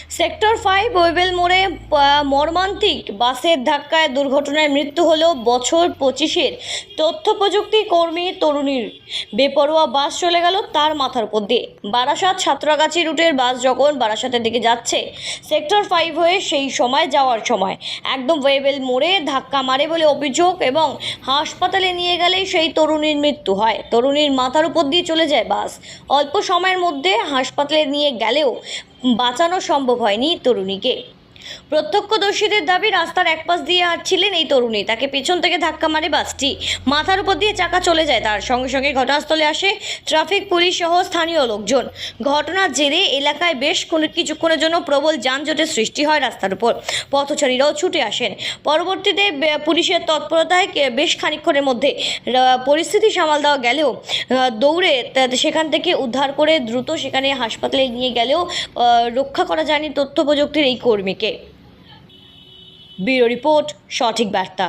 Sector 5 Wavell মোড়ে মর্মান্তিক বাসের ধাক্কায় দুর্ঘটনায় মৃত্যু হলো বছর 25-এর তথ্য প্রযুক্তি কর্মী তরুণীর। বেপরোয়া বাস চলে গেল তার মাথার উপর দিয়ে। বারাসাত সাঁতরাগাছি রুটের বাস যখন বারাসাতের দিকে যাচ্ছে সেক্টর 5 হয়ে, সেই সময় যাওয়ার সময় একদম ওয়েবেল মোড়ে ধাক্কা মারে বলে অভিযোগ এবং হাসপাতালে নিয়ে গেলেই সেই তরুণীর মৃত্যু হয়। তরুণীর মাথার উপর দিয়ে চলে যায় বাস। অল্প সময়ের মধ্যে হাসপাতালে নিয়ে গেলেও বাঁচানো সম্ভব হয়নি তরুণীকে। প্রত্যক্ষদর্শীদের দাবি, রাস্তার একপাশ দিয়ে হাঁটছিলেন এই তরুণী, তাকে পেছন থেকে ধাক্কা মারে বাসটি। মাথার উপর দিয়ে চাকা চলে যায় তার। সঙ্গে সঙ্গে ঘটনাস্থলে আসে ট্রাফিক পুলিশ সহ স্থানীয় লোকজন। ঘটনার জেরে এলাকায় বেশ কিছুক্ষণের জন্য প্রবল যানজটের সৃষ্টি হয় রাস্তার উপর। পথচারীরাও ছুটে আসেন। পরবর্তীতে পুলিশের তৎপরতায় বেশ খানিকক্ষণের মধ্যে পরিস্থিতি সামাল দেওয়া গেলেও দৌড়ে সেখান থেকে উদ্ধার করে দ্রুত সেখানে হাসপাতালে নিয়ে গেলেও রক্ষা করা যায়নি তথ্য প্রযুক্তির এই কর্মীকে। ব্যুরো রিপোর্ট, সঠিক বার্তা।